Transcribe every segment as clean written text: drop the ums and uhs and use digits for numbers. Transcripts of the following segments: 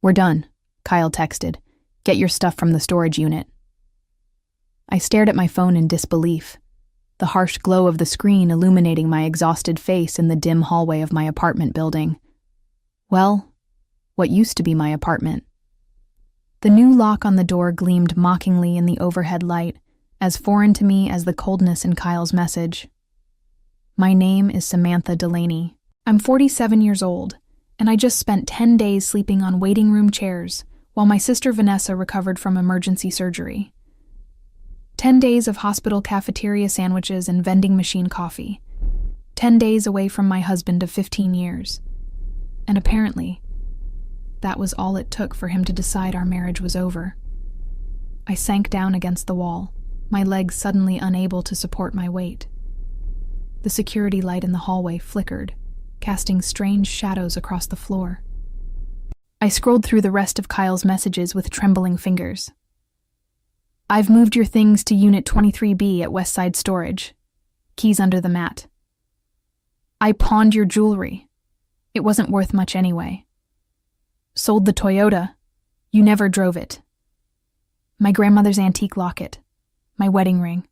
"We're done," Kyle texted. "Get your stuff from the storage unit." I stared at my phone in disbelief, the harsh glow of the screen illuminating my exhausted face in the dim hallway of my apartment building. Well, what used to be my apartment. The new lock on the door gleamed mockingly in the overhead light, as foreign to me as the coldness in Kyle's message. My name is Samantha Delaney. I'm 47 years old, and I just spent 10 days sleeping on waiting room chairs while my sister Vanessa recovered from emergency surgery. 10 days of hospital cafeteria sandwiches and vending machine coffee. 10 days away from my husband of 15 years. And apparently, that was all it took for him to decide our marriage was over. I sank down against the wall, my legs suddenly unable to support my weight. The security light in the hallway flickered, casting strange shadows across the floor. I scrolled through the rest of Kyle's messages with trembling fingers. "I've moved your things to Unit 23B at Westside Storage. Keys under the mat. I pawned your jewelry. It wasn't worth much anyway. Sold the Toyota. You never drove it. My grandmother's antique locket. My wedding ring.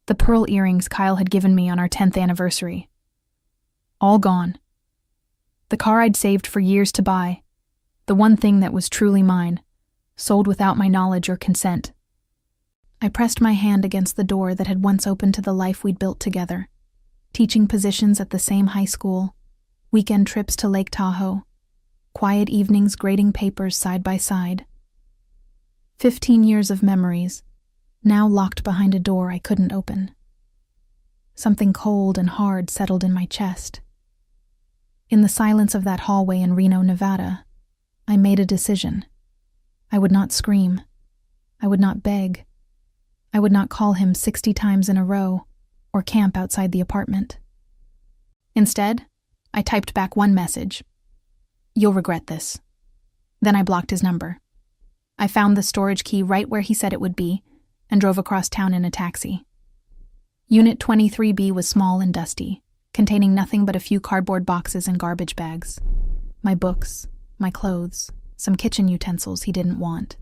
The pearl earrings Kyle had given me on our 10th anniversary. All gone. The car I'd saved for years to buy. The one thing that was truly mine. Sold without my knowledge or consent." I pressed my hand against the door that had once opened to the life we'd built together. Teaching positions at the same high school, weekend trips to Lake Tahoe, quiet evenings grading papers side by side. 15 years of memories, now locked behind a door I couldn't open. Something cold and hard settled in my chest. In the silence of that hallway in Reno, Nevada, I made a decision. I would not scream. I would not beg. I would not call him 60 times in a row or camp outside the apartment. Instead, I typed back one message. "You'll regret this." Then I blocked his number. I found the storage key right where he said it would be and drove across town in a taxi. Unit 23B was small and dusty, containing nothing but a few cardboard boxes and garbage bags. My books, my clothes, some kitchen utensils he didn't want.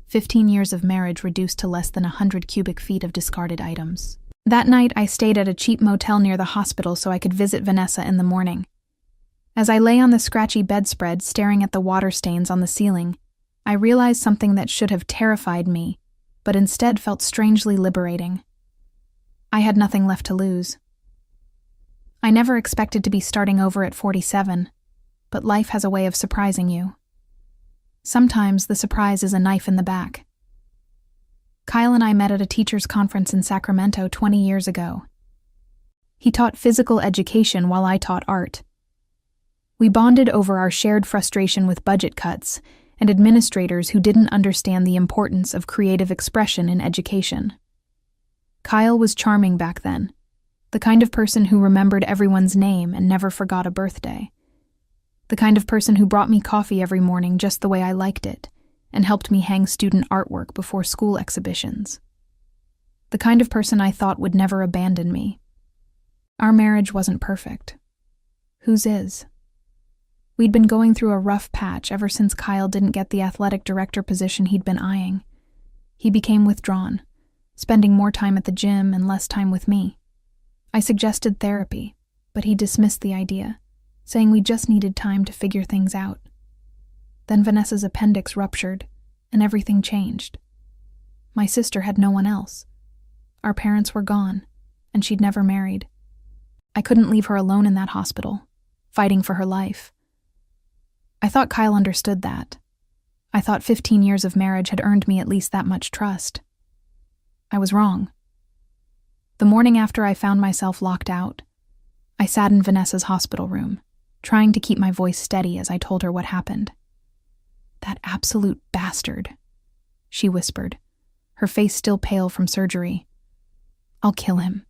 15 years of marriage reduced to less than 100 cubic feet of discarded items. That night, I stayed at a cheap motel near the hospital so I could visit Vanessa in the morning. As I lay on the scratchy bedspread staring at the water stains on the ceiling, I realized something that should have terrified me, but instead felt strangely liberating. I had nothing left to lose. I never expected to be starting over at 47, but life has a way of surprising you. Sometimes the surprise is a knife in the back. Kyle and I met at a teachers' conference in Sacramento 20 years ago. He taught physical education while I taught art. We bonded over our shared frustration with budget cuts and administrators who didn't understand the importance of creative expression in education. Kyle was charming back then, the kind of person who remembered everyone's name and never forgot a birthday. The kind of person who brought me coffee every morning just the way I liked it, and helped me hang student artwork before school exhibitions. The kind of person I thought would never abandon me. Our marriage wasn't perfect. Whose is? We'd been going through a rough patch ever since Kyle didn't get the athletic director position he'd been eyeing. He became withdrawn, spending more time at the gym and less time with me. I suggested therapy, but he dismissed the idea, saying we just needed time to figure things out. Then Vanessa's appendix ruptured, and everything changed. My sister had no one else. Our parents were gone, and she'd never married. I couldn't leave her alone in that hospital, fighting for her life. I thought Kyle understood that. I thought 15 years of marriage had earned me at least that much trust. I was wrong. The morning after I found myself locked out, I sat in Vanessa's hospital room, trying to keep my voice steady as I told her what happened. "That absolute bastard," she whispered, her face still pale from surgery. "I'll kill him."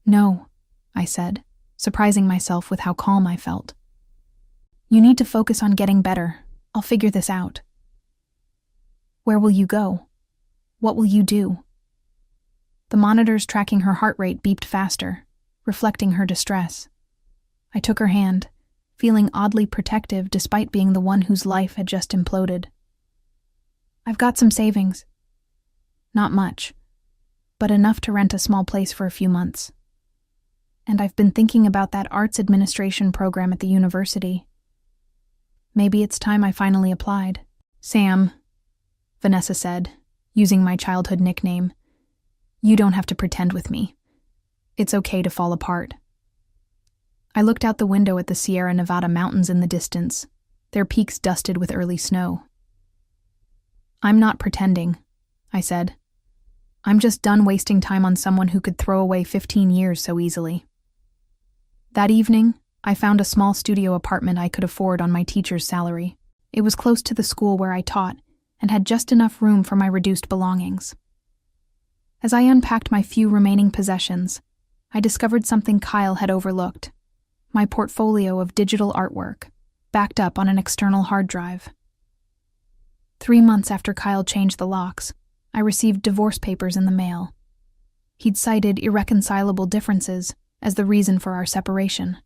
"No," I said, surprising myself with how calm I felt. "You need to focus on getting better. I'll figure this out." "Where will you go? What will you do?" The monitors tracking her heart rate beeped faster, reflecting her distress. I took her hand, feeling oddly protective despite being the one whose life had just imploded. I've got some savings. Not much, but enough to rent a small place for a few months. And I've been thinking about that arts administration program at the university. Maybe it's time I finally applied. Sam, Vanessa said, using my childhood nickname, you don't have to pretend with me. It's okay to fall apart. I looked out the window at the Sierra Nevada mountains in the distance, their peaks dusted with early snow. I'm not pretending, I said. I'm just done wasting time on someone who could throw away 15 years so easily. That evening, I found a small studio apartment I could afford on my teacher's salary. It was close to the school where I taught and had just enough room for my reduced belongings. As I unpacked my few remaining possessions, I discovered something Kyle had overlooked: my portfolio of digital artwork, backed up on an external hard drive. 3 months after Kyle changed the locks, I received divorce papers in the mail. He'd cited irreconcilable differences as the reason for our separation.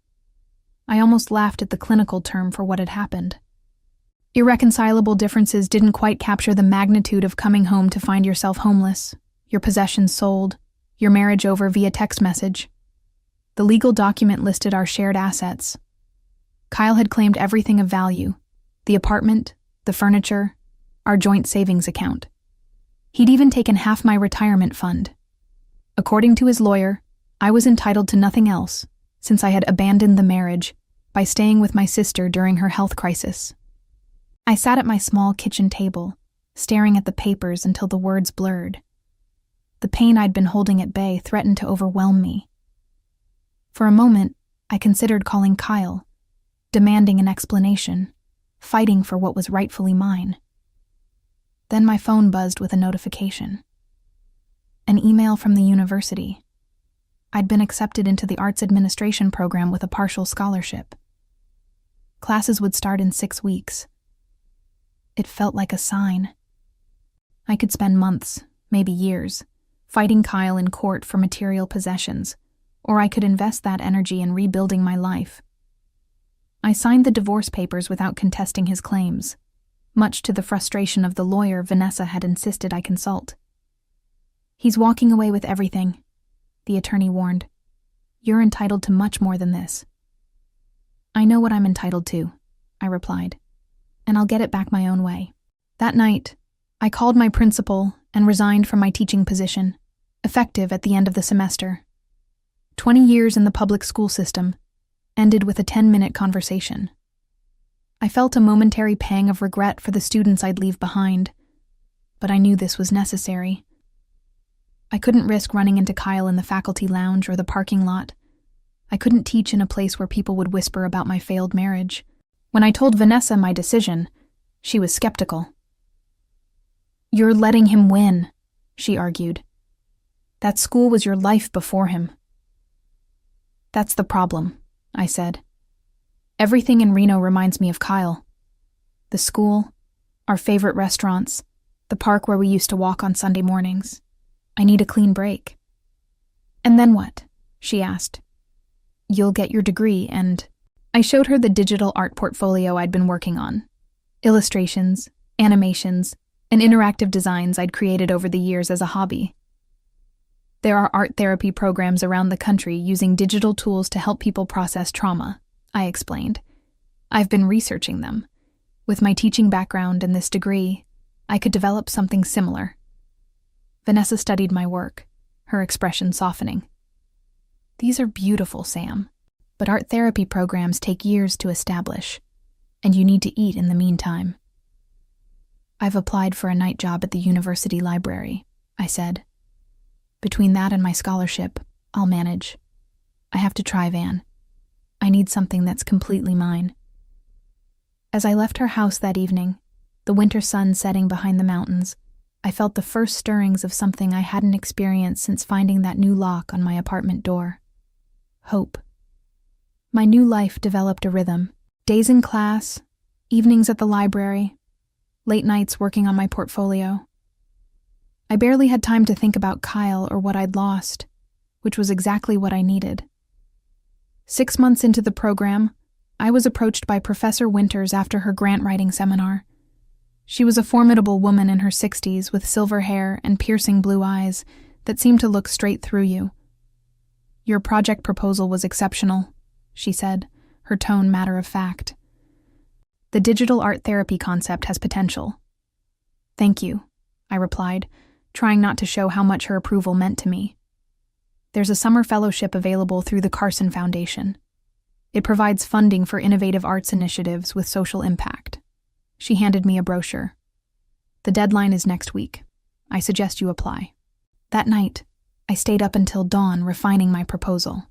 I almost laughed at the clinical term for what had happened. Irreconcilable differences didn't quite capture the magnitude of coming home to find yourself homeless, your possessions sold, your marriage over via text message. The legal document listed our shared assets. Kyle had claimed everything of value: the apartment, the furniture, our joint savings account. He'd even taken half my retirement fund. According to his lawyer, I was entitled to nothing else, since I had abandoned the marriage by staying with my sister during her health crisis. I sat at my small kitchen table, staring at the papers until the words blurred. The pain I'd been holding at bay threatened to overwhelm me. For a moment, I considered calling Kyle, demanding an explanation, fighting for what was rightfully mine. Then my phone buzzed with a notification. An email from the university. I'd been accepted into the arts administration program with a partial scholarship. Classes would start in 6 weeks. It felt like a sign. I could spend months, maybe years, fighting Kyle in court for material possessions, or I could invest that energy in rebuilding my life. I signed the divorce papers without contesting his claims, much to the frustration of the lawyer Vanessa had insisted I consult. He's walking away with everything, the attorney warned. You're entitled to much more than this. I know what I'm entitled to, I replied, and I'll get it back my own way. That night, I called my principal and resigned from my teaching position, effective at the end of the semester. 20 years in the public school system ended with a 10-minute conversation. I felt a momentary pang of regret for the students I'd leave behind, but I knew this was necessary. I couldn't risk running into Kyle in the faculty lounge or the parking lot. I couldn't teach in a place where people would whisper about my failed marriage. When I told Vanessa my decision, she was skeptical. You're letting him win, she argued. That school was your life before him. That's the problem, I said. Everything in Reno reminds me of Kyle. The school, our favorite restaurants, the park where we used to walk on Sunday mornings. I need a clean break. And then what? She asked. You'll get your degree and... I showed her the digital art portfolio I'd been working on. Illustrations, animations, and interactive designs I'd created over the years as a hobby. There are art therapy programs around the country using digital tools to help people process trauma, I explained. I've been researching them. With my teaching background and this degree, I could develop something similar. Vanessa studied my work, her expression softening. These are beautiful, Sam, but art therapy programs take years to establish, and you need to eat in the meantime. I've applied for a night job at the university library, I said. Between that and my scholarship, I'll manage. I have to try, Van. I need something that's completely mine. As I left her house that evening, the winter sun setting behind the mountains, I felt the first stirrings of something I hadn't experienced since finding that new lock on my apartment door. Hope. My new life developed a rhythm. Days in class, evenings at the library, late nights working on my portfolio. I barely had time to think about Kyle or what I'd lost, which was exactly what I needed. 6 months into the program, I was approached by Professor Winters after her grant-writing seminar. She was a formidable woman in her 60s with silver hair and piercing blue eyes that seemed to look straight through you. "Your project proposal was exceptional," she said, her tone matter of fact. "The digital art therapy concept has potential." "Thank you," I replied, trying not to show how much her approval meant to me. "There's a summer fellowship available through the Carson Foundation. It provides funding for innovative arts initiatives with social impact." She handed me a brochure. "The deadline is next week. I suggest you apply." That night, I stayed up until dawn refining my proposal.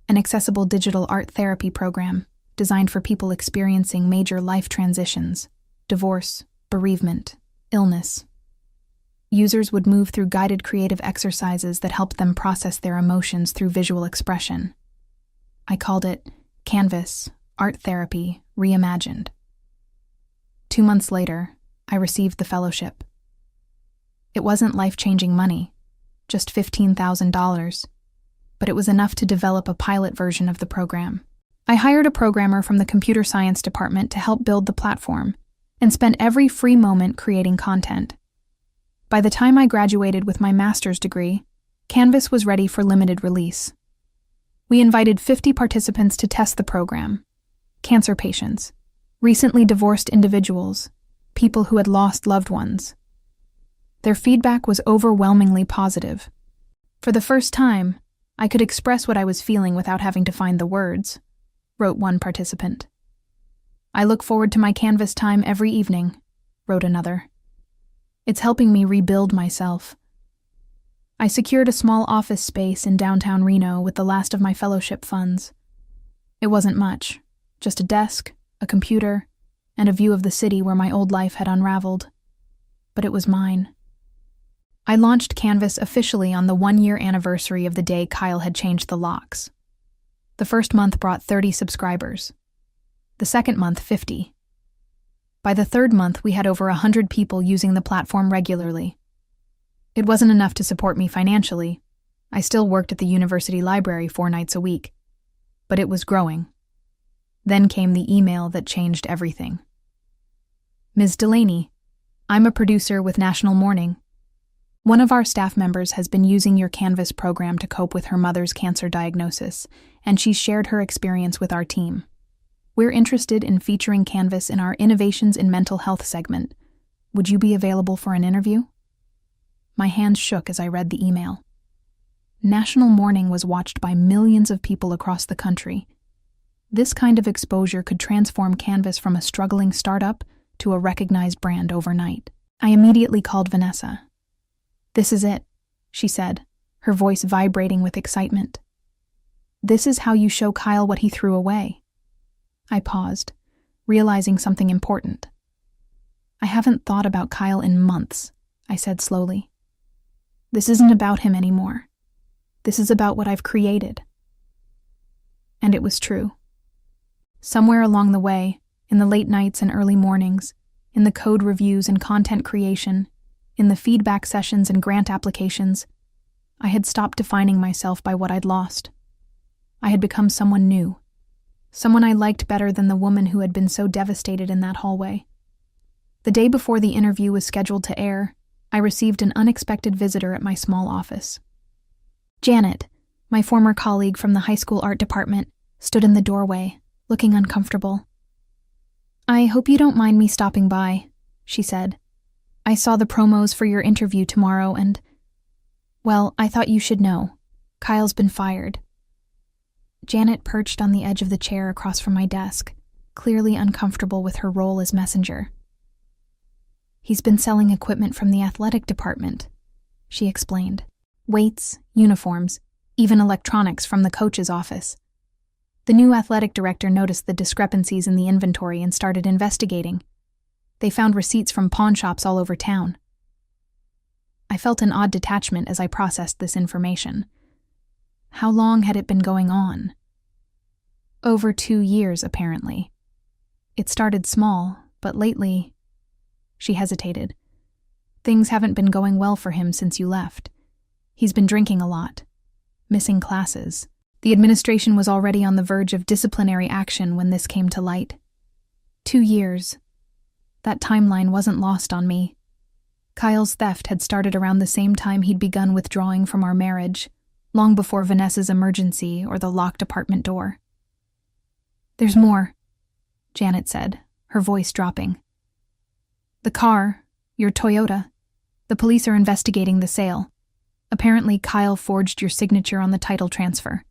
An accessible digital art therapy program designed for people experiencing major life transitions, divorce, bereavement, illness. Users would move through guided creative exercises that helped them process their emotions through visual expression. I called it Canvas Art Therapy Reimagined. 2 months later, I received the fellowship. It wasn't life-changing money, just $15,000, but it was enough to develop a pilot version of the program. I hired a programmer from the computer science department to help build the platform and spent every free moment creating content. By the time I graduated with my master's degree, Canvas was ready for limited release. We invited 50 participants to test the program: cancer patients, recently divorced individuals, people who had lost loved ones. Their feedback was overwhelmingly positive. "For the first time, I could express what I was feeling without having to find the words," wrote one participant. "I look forward to my Canvas time every evening," wrote another. "It's helping me rebuild myself." I secured a small office space in downtown Reno with the last of my fellowship funds. It wasn't much, just a desk, a computer, and a view of the city where my old life had unraveled. But it was mine. I launched Canvas officially on the 1-year anniversary of the day Kyle had changed the locks. The first month brought 30 subscribers. The second month, 50. By the third month, we had over 100 people using the platform regularly. It wasn't enough to support me financially. I still worked at the university library 4 nights a week. But it was growing. Then came the email that changed everything. "Ms. Delaney, I'm a producer with National Morning. One of our staff members has been using your Canvas program to cope with her mother's cancer diagnosis, and she's shared her experience with our team. We're interested in featuring Canvas in our Innovations in Mental Health segment. Would you be available for an interview?" My hands shook as I read the email. National Morning was watched by millions of people across the country. This kind of exposure could transform Canvas from a struggling startup to a recognized brand overnight. I immediately called Vanessa. "This is it," she said, her voice vibrating with excitement. "This is how you show Kyle what he threw away." I paused, realizing something important. "I haven't thought about Kyle in months," I said slowly. "This isn't about him anymore. This is about what I've created." And it was true. Somewhere along the way, in the late nights and early mornings, in the code reviews and content creation, in the feedback sessions and grant applications, I had stopped defining myself by what I'd lost. I had become someone new, someone I liked better than the woman who had been so devastated in that hallway. The day before the interview was scheduled to air, I received an unexpected visitor at my small office. Janet, my former colleague from the high school art department, stood in the doorway, looking uncomfortable. "I hope you don't mind me stopping by," she said. "I saw the promos for your interview tomorrow and, well, I thought you should know. Kyle's been fired." Janet perched on the edge of the chair across from my desk, clearly uncomfortable with her role as messenger. "He's been selling equipment from the athletic department," she explained. "Weights, uniforms, even electronics from the coach's office. The new athletic director noticed the discrepancies in the inventory and started investigating. They found receipts from pawn shops all over town." I felt an odd detachment as I processed this information. How long had it been going on? Over 2 years, apparently. It started small, but lately... She hesitated. "Things haven't been going well for him since you left. He's been drinking a lot, missing classes." The administration was already on the verge of disciplinary action when this came to light. 2 years. That timeline wasn't lost on me. Kyle's theft had started around the same time he'd begun withdrawing from our marriage, long before Vanessa's emergency or the locked apartment door. "There's more," Janet said, her voice dropping. "The car, your Toyota. The police are investigating the sale. Apparently, Kyle forged your signature on the title transfer.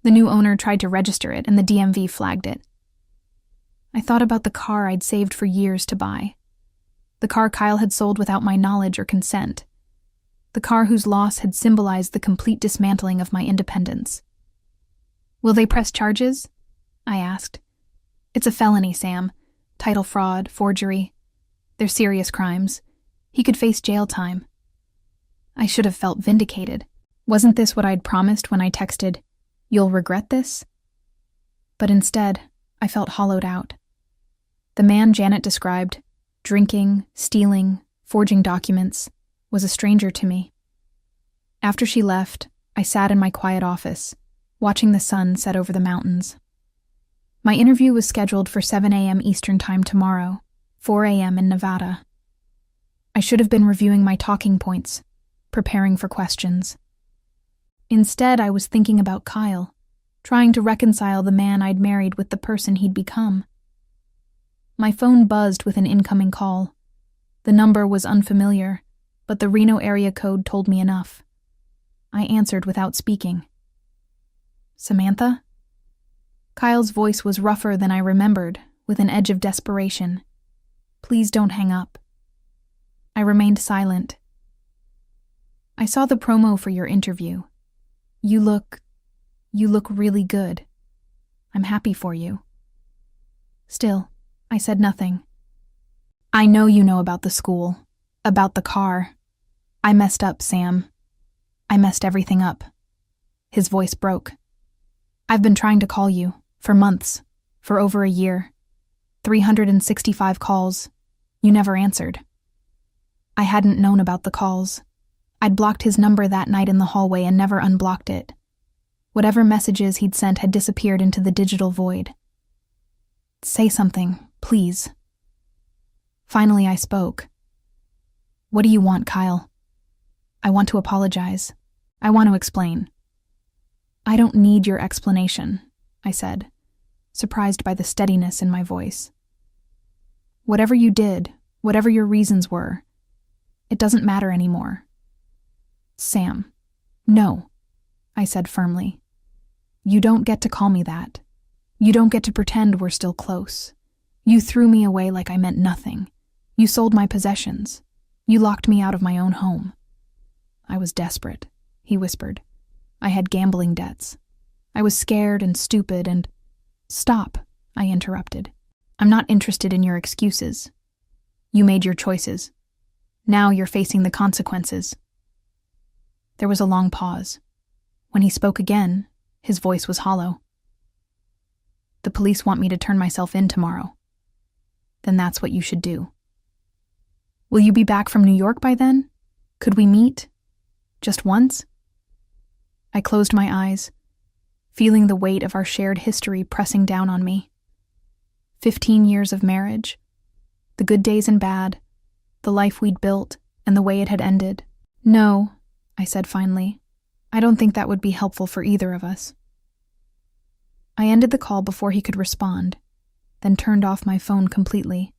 The new owner tried to register it and the DMV flagged it. I thought about the car I'd saved for years to buy. The car Kyle had sold without my knowledge or consent. The car whose loss had symbolized the complete dismantling of my independence. Will they press charges? I asked. It's a felony, Sam. Title fraud, forgery. They're serious crimes. He could face jail time. I should have felt vindicated. Wasn't this what I'd promised when I texted, "You'll regret this"? But instead, I felt hollowed out. The man Janet described, drinking, stealing, forging documents, was a stranger to me. After she left, I sat in my quiet office, watching the sun set over the mountains. My interview was scheduled for 7 a.m. Eastern Time tomorrow, 4 a.m. in Nevada. I should have been reviewing my talking points, preparing for questions. Instead, I was thinking about Kyle, trying to reconcile the man I'd married with the person he'd become. My phone buzzed with an incoming call. The number was unfamiliar, but the Reno area code told me enough. I answered without speaking. "Samantha?" Kyle's voice was rougher than I remembered, with an edge of desperation. "Please don't hang up." I remained silent. "I saw the promo for your interview. You look really good. I'm happy for you." Still, I said nothing. "I know you know about the school, about the car. I messed up, Sam. I messed everything up." His voice broke. "I've been trying to call you, for months, for over a year. 365 calls. You never answered." I hadn't known about the calls. I'd blocked his number that night in the hallway and never unblocked it. Whatever messages he'd sent had disappeared into the digital void. "Say something, please." Finally, I spoke. "What do you want, Kyle?" "I want to apologize. I want to explain." "I don't need your explanation," I said, surprised by the steadiness in my voice. "Whatever you did, whatever your reasons were, it doesn't matter anymore." "Sam, no," I said firmly. "You don't get to call me that. You don't get to pretend we're still close. You threw me away like I meant nothing. You sold my possessions. You locked me out of my own home." "I was desperate," he whispered. "I had gambling debts. I was scared and stupid and—" "Stop," I interrupted. "I'm not interested in your excuses. You made your choices. Now you're facing the consequences." There was a long pause. When he spoke again, his voice was hollow. "The police want me to turn myself in tomorrow. Then that's what you should do." "Will you be back from New York by then? Could we meet? Just once?" I closed my eyes, feeling the weight of our shared history pressing down on me. 15 years of marriage, the good days and bad, the life we'd built, and the way it had ended. "No," I said finally. "I don't think that would be helpful for either of us." I ended the call before he could respond, then turned off my phone completely.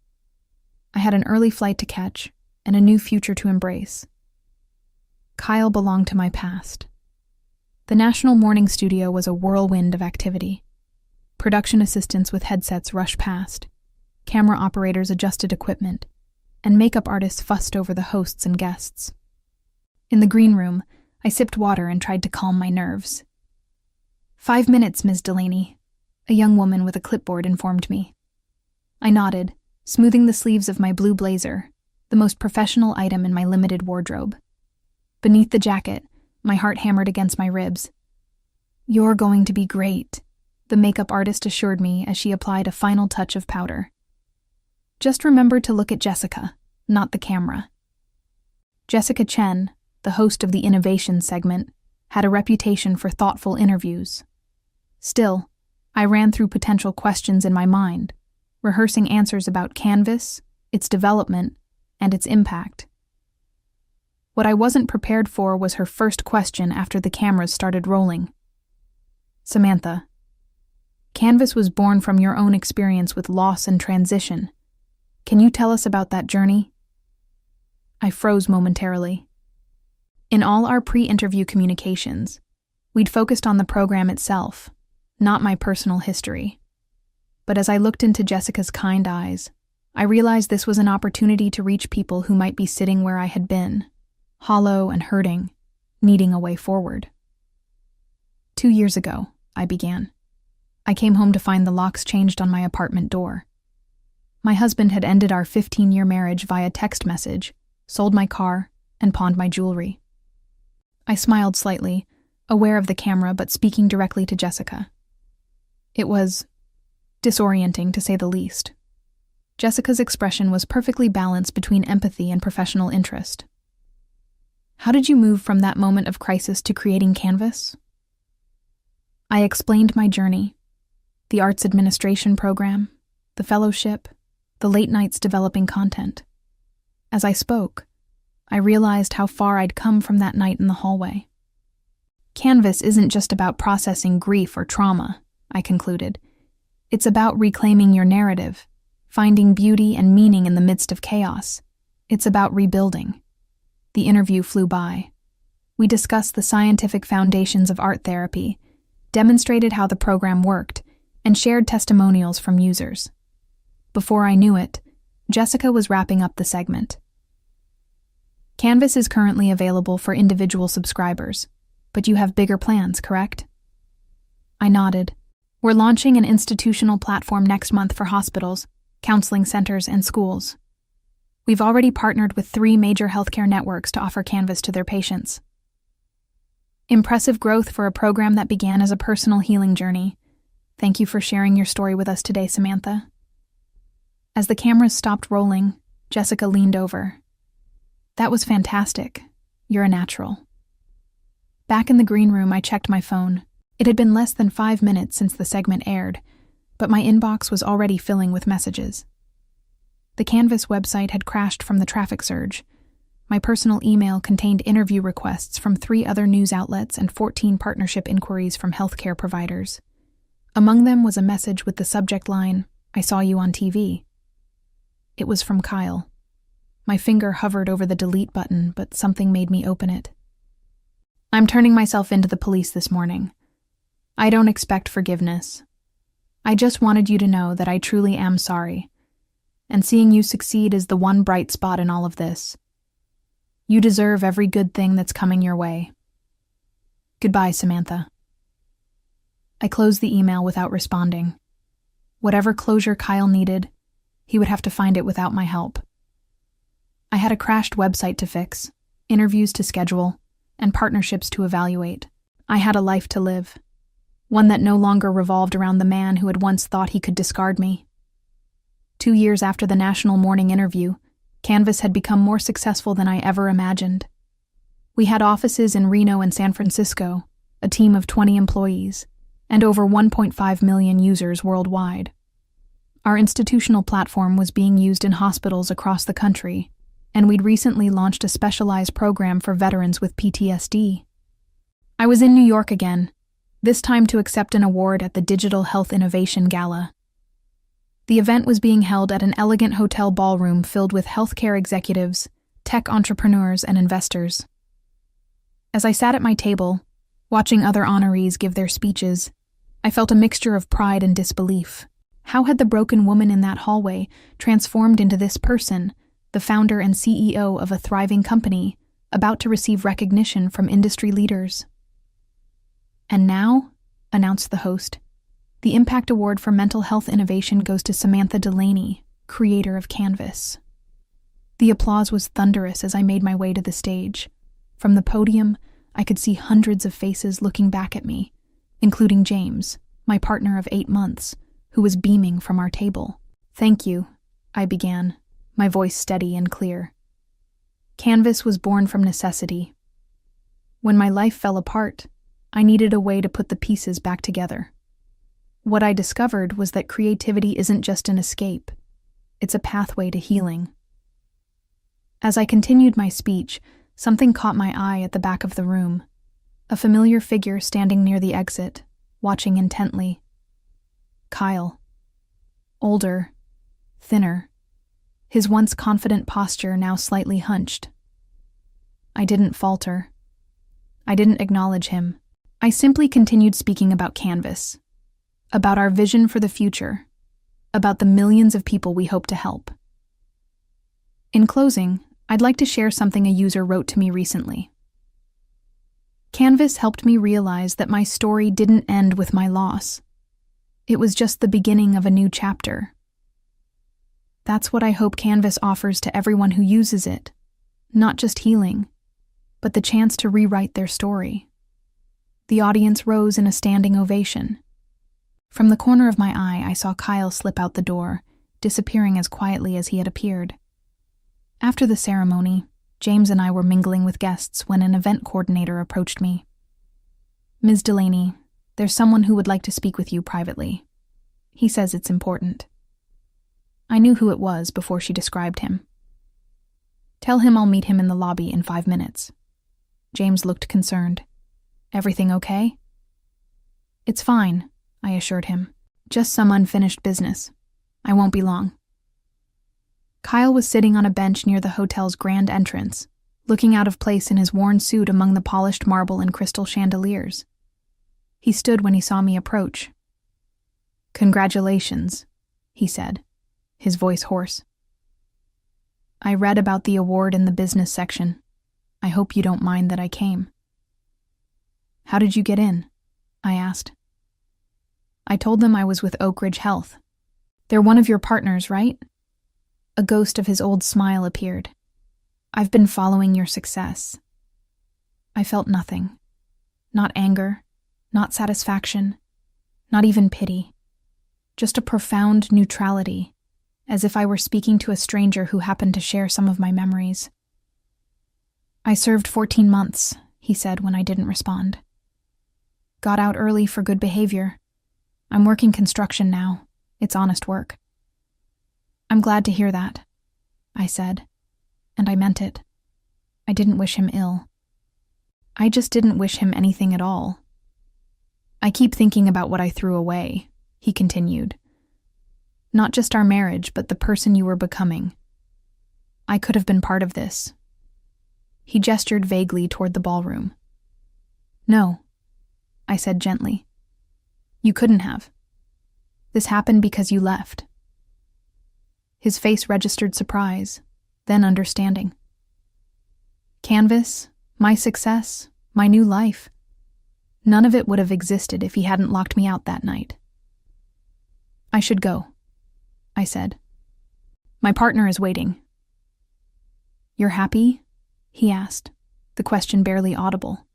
I had an early flight to catch and a new future to embrace. Kyle belonged to my past. The National Morning Studio was a whirlwind of activity. Production assistants with headsets rushed past, camera operators adjusted equipment, and makeup artists fussed over the hosts and guests. In the green room, I sipped water and tried to calm my nerves. 5 minutes, Ms. Delaney," a young woman with a clipboard informed me. I nodded, smoothing the sleeves of my blue blazer, the most professional item in my limited wardrobe. Beneath the jacket, my heart hammered against my ribs. "You're going to be great," the makeup artist assured me as she applied a final touch of powder. "Just remember to look at Jessica, not the camera." Jessica Chen, the host of the Innovation segment, had a reputation for thoughtful interviews, Still, I ran through potential questions in my mind, rehearsing answers about Canvas, its development, and its impact. What I wasn't prepared for was her first question after the cameras started rolling. Samantha, Canvas was born from your own experience with loss and transition. Can you tell us about that journey? I froze momentarily. In all our pre-interview communications, we'd focused on the program itself, not my personal history. But as I looked into Jessica's kind eyes, I realized this was an opportunity to reach people who might be sitting where I had been, hollow and hurting, needing a way forward. 2 years ago, I began. I came home to find the locks changed on my apartment door. My husband had ended our 15-year marriage via text message, sold my car, and pawned my jewelry. I smiled slightly, aware of the camera but speaking directly to Jessica. It was disorienting, to say the least. Jessica's expression was perfectly balanced between empathy and professional interest. How did you move from that moment of crisis to creating Canvas? I explained my journey, the arts administration program, the fellowship, the late nights developing content. As I spoke, I realized how far I'd come from that night in the hallway. Canvas isn't just about processing grief or trauma, I concluded. It's about reclaiming your narrative, finding beauty and meaning in the midst of chaos. It's about rebuilding. The interview flew by. We discussed the scientific foundations of art therapy, demonstrated how the program worked, and shared testimonials from users. Before I knew it, Jessica was wrapping up the segment. Canvas is currently available for individual subscribers, but you have bigger plans, correct? I nodded. We're launching an institutional platform next month for hospitals, counseling centers, and schools. We've already partnered with 3 major healthcare networks to offer Canvas to their patients. Impressive growth for a program that began as a personal healing journey. Thank you for sharing your story with us today, Samantha. As the cameras stopped rolling, Jessica leaned over. That was fantastic. You're a natural. Back in the green room, I checked my phone. It had been less than 5 minutes since the segment aired, but my inbox was already filling with messages. The Canvas website had crashed from the traffic surge. My personal email contained interview requests from 3 other news outlets and 14 partnership inquiries from healthcare providers. Among them was a message with the subject line, "I saw you on TV." It was from Kyle. My finger hovered over the delete button, but something made me open it. I'm turning myself into the police this morning. I don't expect forgiveness. I just wanted you to know that I truly am sorry, and seeing you succeed is the one bright spot in all of this. You deserve every good thing that's coming your way. Goodbye, Samantha. I closed the email without responding. Whatever closure Kyle needed, he would have to find it without my help. I had a crashed website to fix, interviews to schedule, and partnerships to evaluate. I had a life to live, one that no longer revolved around the man who had once thought he could discard me. 2 years after the national morning interview, Canvas had become more successful than I ever imagined. We had offices in Reno and San Francisco, a team of 20 employees, and over 1.5 million users worldwide. Our institutional platform was being used in hospitals across the country, and we'd recently launched a specialized program for veterans with PTSD. I was in New York again, this time to accept an award at the Digital Health Innovation Gala. The event was being held at an elegant hotel ballroom filled with healthcare executives, tech entrepreneurs, and investors. As I sat at my table, watching other honorees give their speeches, I felt a mixture of pride and disbelief. How had the broken woman in that hallway transformed into this person, the founder and CEO of a thriving company, about to receive recognition from industry leaders? And now, announced the host, the Impact Award for Mental Health Innovation goes to Samantha Delaney, creator of Canvas. The applause was thunderous as I made my way to the stage. From the podium, I could see hundreds of faces looking back at me, including James, my partner of 8 months, who was beaming from our table. Thank you, I began, my voice steady and clear. Canvas was born from necessity. When my life fell apart, I needed a way to put the pieces back together. What I discovered was that creativity isn't just an escape, it's a pathway to healing. As I continued my speech, something caught my eye at the back of the room. A familiar figure standing near the exit, watching intently. Kyle. Older, thinner, his once confident posture now slightly hunched. I didn't falter. I didn't acknowledge him. I simply continued speaking about Canvas, about our vision for the future, about the millions of people we hope to help. In closing, I'd like to share something a user wrote to me recently. Canvas helped me realize that my story didn't end with my loss. It was just the beginning of a new chapter. That's what I hope Canvas offers to everyone who uses it, not just healing, but the chance to rewrite their story. The audience rose in a standing ovation. From the corner of my eye, I saw Kyle slip out the door, disappearing as quietly as he had appeared. After the ceremony, James and I were mingling with guests when an event coordinator approached me. "Ms. Delaney, there's someone who would like to speak with you privately. He says it's important." I knew who it was before she described him. "Tell him I'll meet him in the lobby in 5 minutes." James looked concerned. "Everything okay?" "It's fine," I assured him. "Just some unfinished business. I won't be long." Kyle was sitting on a bench near the hotel's grand entrance, looking out of place in his worn suit among the polished marble and crystal chandeliers. He stood when he saw me approach. "Congratulations," he said, his voice hoarse. "I read about the award in the business section. I hope you don't mind that I came." "How did you get in?" I asked. I told them I was with Oak Ridge Health. "They're one of your partners, right?" A ghost of his old smile appeared. "I've been following your success." I felt nothing. Not anger, not satisfaction, not even pity. Just a profound neutrality, as if I were speaking to a stranger who happened to share some of my memories. "I served 14 months, he said when I didn't respond. "Got out early for good behavior. I'm working construction now. It's honest work." "I'm glad to hear that," I said, and I meant it. I didn't wish him ill. I just didn't wish him anything at all. "I keep thinking about what I threw away," he continued. "Not just our marriage, but the person you were becoming. I could have been part of this." He gestured vaguely toward the ballroom. "No," I said gently. "You couldn't have. This happened because you left." His face registered surprise, then understanding. Canvas, my success, my new life. None of it would have existed if he hadn't locked me out that night. "I should go," I said. "My partner is waiting." "You're happy?" he asked, the question barely audible.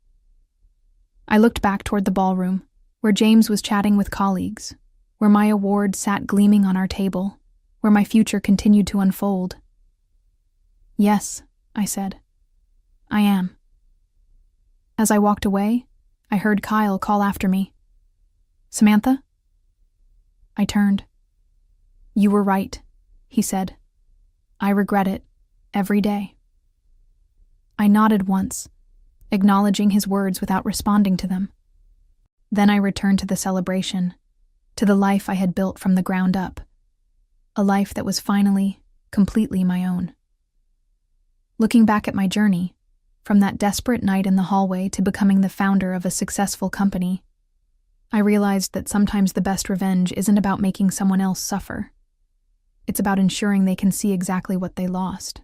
I looked back toward the ballroom, where James was chatting with colleagues, where my award sat gleaming on our table, where my future continued to unfold. "Yes," I said. "I am." As I walked away, I heard Kyle call after me. "Samantha?" I turned. "You were right," he said. "I regret it, every day." I nodded once, acknowledging his words without responding to them. Then I returned to the celebration, to the life I had built from the ground up, a life that was finally, completely my own. Looking back at my journey, from that desperate night in the hallway to becoming the founder of a successful company, I realized that sometimes the best revenge isn't about making someone else suffer. It's about ensuring they can see exactly what they lost.